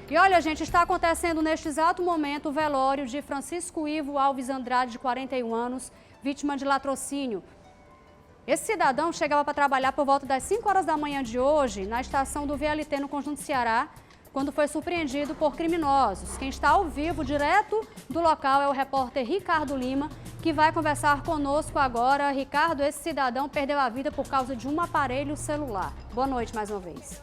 E olha, gente, está acontecendo neste exato momento o velório de Francisco Ivo Alves Andrade, de 41 anos, vítima de latrocínio. Esse cidadão chegava para trabalhar por volta das 5 horas da manhã de hoje na estação do VLT no Conjunto Ceará, quando foi surpreendido por criminosos. Quem está ao vivo, direto do local, é o repórter Ricardo Lima, que vai conversar conosco agora. Ricardo, esse cidadão perdeu a vida por causa de um aparelho celular. Boa noite mais uma vez.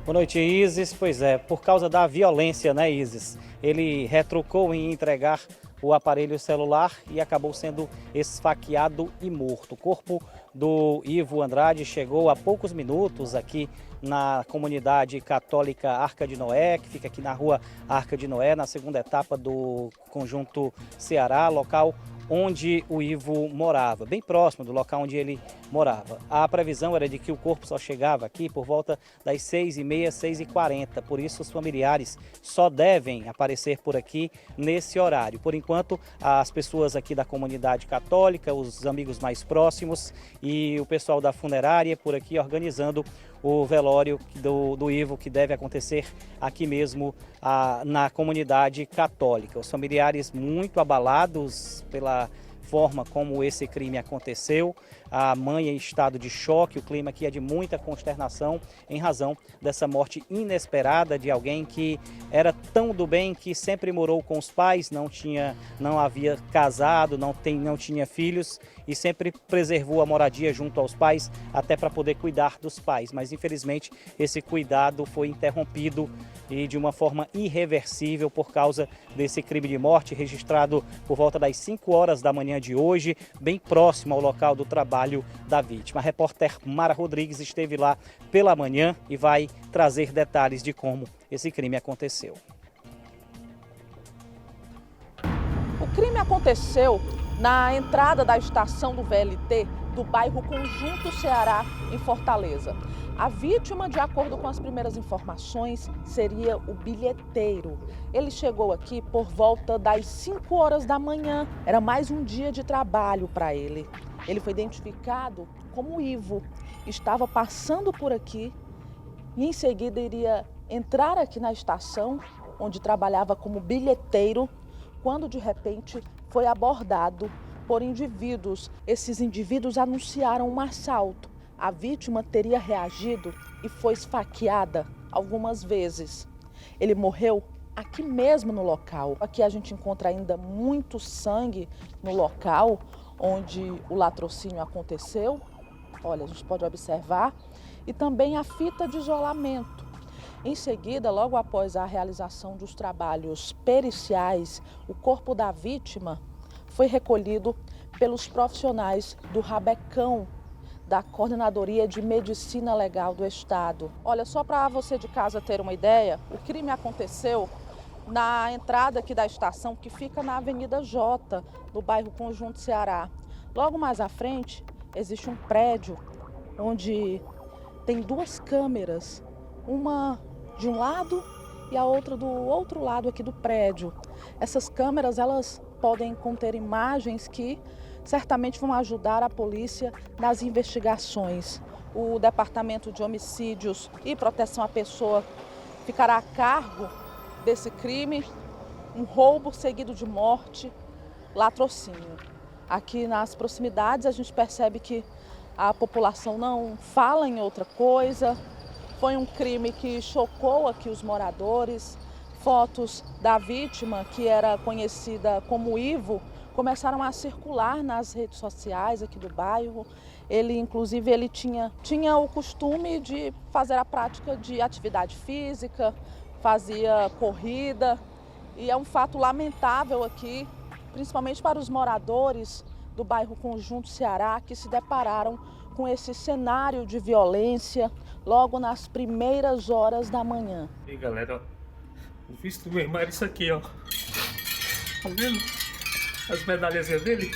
Boa noite, Isis. Pois é, por causa da violência, né, Isis? Ele retrucou em entregar o aparelho celular e acabou sendo esfaqueado e morto. O corpo do Ivo Andrade chegou há poucos minutos aqui na comunidade católica Arca de Noé, que fica aqui na rua Arca de Noé, na segunda etapa do Conjunto Ceará, local onde o Ivo morava, bem próximo do local onde ele morava. A previsão era de que o corpo só chegava aqui por volta das 6h30, 6h40, por isso os familiares só devem aparecer por aqui nesse horário. Por enquanto, as pessoas aqui da comunidade católica, os amigos mais próximos e o pessoal da funerária por aqui organizando o velório do Ivo, que deve acontecer aqui mesmo na comunidade católica. Os familiares muito abalados pela forma como esse crime aconteceu, a mãe em estado de choque, o clima aqui é de muita consternação em razão dessa morte inesperada de alguém que era tão do bem, que sempre morou com os pais, não havia casado, não tinha filhos e sempre preservou a moradia junto aos pais até para poder cuidar dos pais. Mas infelizmente esse cuidado foi interrompido e de uma forma irreversível por causa desse crime de morte registrado por volta das 5 horas da manhã de hoje, bem próximo ao local do trabalho da vítima. A repórter Mara Rodrigues esteve lá pela manhã e vai trazer detalhes de como esse crime aconteceu. O crime aconteceu na entrada da estação do VLT do bairro Conjunto Ceará, em Fortaleza. A vítima, de acordo com as primeiras informações, seria o bilheteiro. Ele chegou aqui por volta das 5 horas da manhã. Era mais um dia de trabalho para ele. Ele foi identificado como Ivo. Estava passando por aqui e em seguida iria entrar aqui na estação, onde trabalhava como bilheteiro, quando de repente foi abordado por indivíduos. Esses indivíduos anunciaram um assalto. A vítima teria reagido e foi esfaqueada algumas vezes. Ele morreu aqui mesmo no local. Aqui a gente encontra ainda muito sangue no local onde o latrocínio aconteceu. Olha, a gente pode observar. E também a fita de isolamento. Em seguida, logo após a realização dos trabalhos periciais, o corpo da vítima foi recolhido pelos profissionais do Rabecão, da Coordenadoria de Medicina Legal do Estado. Olha, só para você de casa ter uma ideia, o crime aconteceu na entrada aqui da estação, que fica na Avenida Jota, no bairro Conjunto Ceará. Logo mais à frente, existe um prédio onde tem 2 câmeras, uma de um lado e a outra do outro lado aqui do prédio. Essas câmeras, elas podem conter imagens que certamente vão ajudar a polícia nas investigações. O Departamento de Homicídios e Proteção à Pessoa ficará a cargo desse crime, um roubo seguido de morte, latrocínio. Aqui nas proximidades a gente percebe que a população não fala em outra coisa. Foi um crime que chocou aqui os moradores. Fotos da vítima, que era conhecida como Ivo, começaram a circular nas redes sociais aqui do bairro. Ele, inclusive, tinha o costume de fazer a prática de atividade física, fazia corrida. E é um fato lamentável aqui, principalmente para os moradores do bairro Conjunto Ceará, que se depararam com esse cenário de violência logo nas primeiras horas da manhã. E aí, galera, o visto do meu irmão era isso aqui, ó. Tá vendo? As medalhas dele.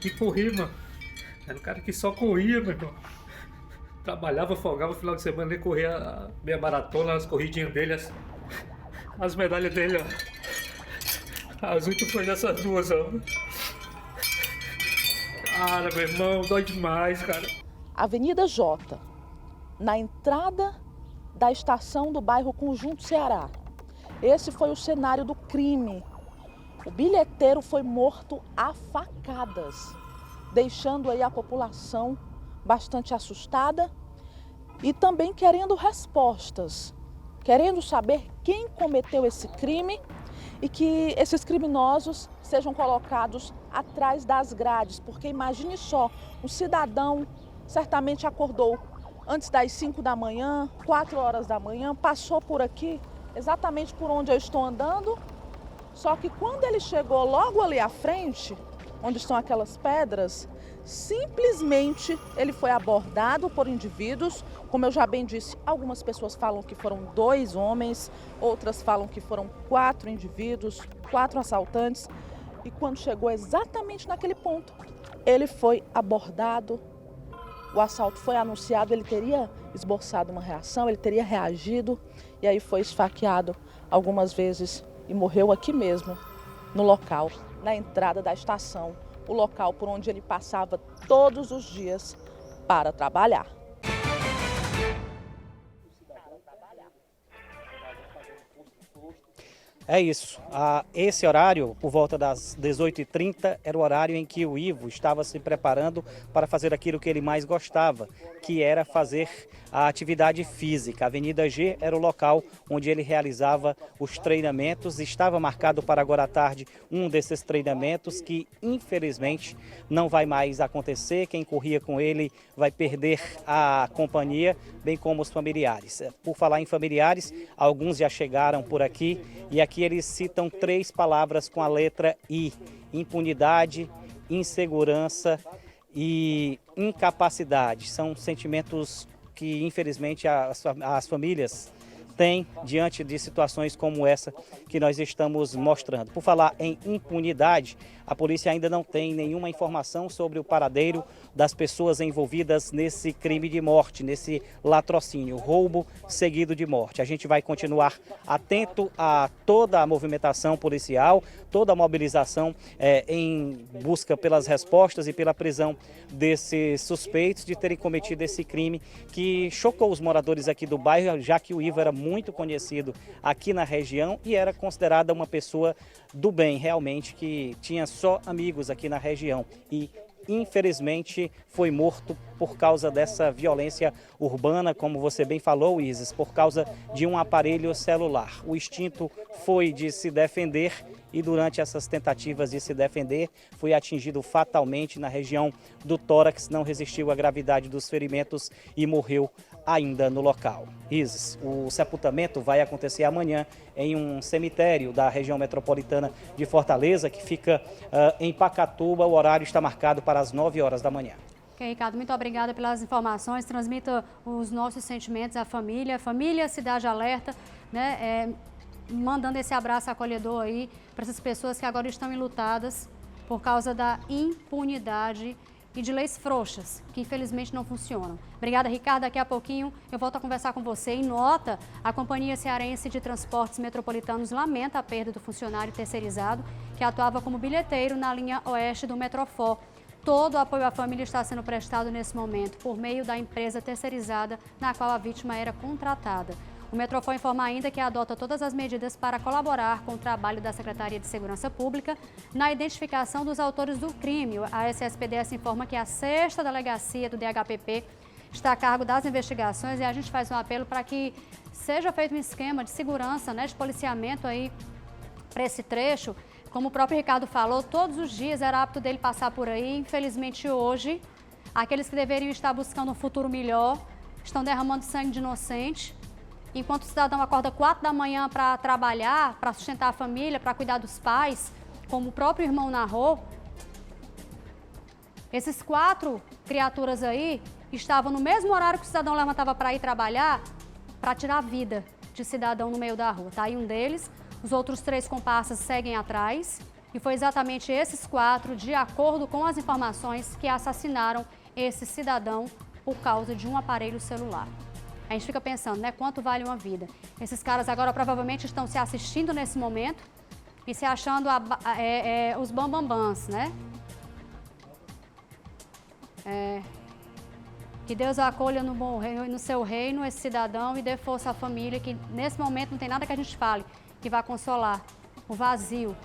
E corria, mano. Era um cara que só corria, meu irmão. Trabalhava, folgava no final de semana, ele corria a meia maratona, as corridinhas dele, as medalhas dele, ó. As 8 foi dessas 2, ó. Cara, meu irmão, dói demais, cara. Avenida Jota, na entrada da estação do bairro Conjunto Ceará. Esse foi o cenário do crime. O bilheteiro foi morto a facadas, deixando aí a população bastante assustada e também querendo respostas, querendo saber quem cometeu esse crime e que esses criminosos sejam colocados atrás das grades, porque imagine só, um cidadão certamente acordou antes das 5 da manhã, 4 horas da manhã, passou por aqui, exatamente por onde eu estou andando, só que quando ele chegou logo ali à frente, onde estão aquelas pedras, simplesmente ele foi abordado por indivíduos, como eu já bem disse, algumas pessoas falam que foram 2 homens, outras falam que foram 4 indivíduos, 4 assaltantes, e quando chegou exatamente naquele ponto, ele foi abordado, o assalto foi anunciado, ele teria esboçado uma reação, ele teria reagido, e aí foi esfaqueado algumas vezes e morreu aqui mesmo, no local, na entrada da estação, o local por onde ele passava todos os dias para trabalhar. É isso. Esse horário, por volta das 18h30, era o horário em que o Ivo estava se preparando para fazer aquilo que ele mais gostava, que era fazer a atividade física. A Avenida G era o local onde ele realizava os treinamentos. Estava marcado para agora à tarde um desses treinamentos que, infelizmente, não vai mais acontecer. Quem corria com ele vai perder a companhia, bem como os familiares. Por falar em familiares, alguns já chegaram por aqui e aqui eles citam 3 palavras com a letra I: impunidade, insegurança e incapacidade. São sentimentos que, infelizmente, as famílias têm diante de situações como essa que nós estamos mostrando. Por falar em impunidade, a polícia ainda não tem nenhuma informação sobre o paradeiro das pessoas envolvidas nesse crime de morte, nesse latrocínio, roubo seguido de morte. A gente vai continuar atento a toda a movimentação policial, toda a mobilização em busca pelas respostas e pela prisão desses suspeitos de terem cometido esse crime que chocou os moradores aqui do bairro, já que o Ivo era muito conhecido aqui na região e era considerada uma pessoa do bem, realmente, que tinha só amigos aqui na região e infelizmente foi morto por causa dessa violência urbana, como você bem falou, Isis, por causa de um aparelho celular. O instinto foi de se defender e durante essas tentativas de se defender foi atingido fatalmente na região do tórax, não resistiu à gravidade dos ferimentos e morreu ainda no local. Isis, o sepultamento vai acontecer amanhã em um cemitério da região metropolitana de Fortaleza, que fica em Pacatuba. O horário está marcado para as 9 horas da manhã. Ok, Ricardo, muito obrigada pelas informações. Transmita os nossos sentimentos à família. Família Cidade Alerta, né? Mandando esse abraço acolhedor aí para essas pessoas que agora estão enlutadas por causa da impunidade e de leis frouxas, que infelizmente não funcionam. Obrigada, Ricardo. Daqui a pouquinho eu volto a conversar com você. Em nota, a Companhia Cearense de Transportes Metropolitanos lamenta a perda do funcionário terceirizado que atuava como bilheteiro na linha oeste do Metrofó. Todo o apoio à família está sendo prestado nesse momento por meio da empresa terceirizada na qual a vítima era contratada. O Metrofó informa ainda que adota todas as medidas para colaborar com o trabalho da Secretaria de Segurança Pública na identificação dos autores do crime. A SSPDS informa que a 6ª Delegacia do DHPP está a cargo das investigações e a gente faz um apelo para que seja feito um esquema de segurança, né, de policiamento aí para esse trecho. Como o próprio Ricardo falou, todos os dias era hábito dele passar por aí. Infelizmente hoje, aqueles que deveriam estar buscando um futuro melhor estão derramando sangue de inocente. Enquanto o cidadão acorda 4 da manhã para trabalhar, para sustentar a família, para cuidar dos pais, como o próprio irmão narrou, esses 4 criaturas aí estavam no mesmo horário que o cidadão levantava para ir trabalhar, para tirar a vida de cidadão no meio da rua. Tá aí um deles, os outros 3 comparsas seguem atrás e foi exatamente esses 4, de acordo com as informações, que assassinaram esse cidadão por causa de um aparelho celular. A gente fica pensando, né, quanto vale uma vida? Esses caras agora provavelmente estão se assistindo nesse momento e se achando os bambambãs, né? Que Deus acolha no seu reino esse cidadão e dê força à família, que nesse momento não tem nada que a gente fale que vá consolar o vazio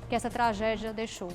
que essa tragédia deixou.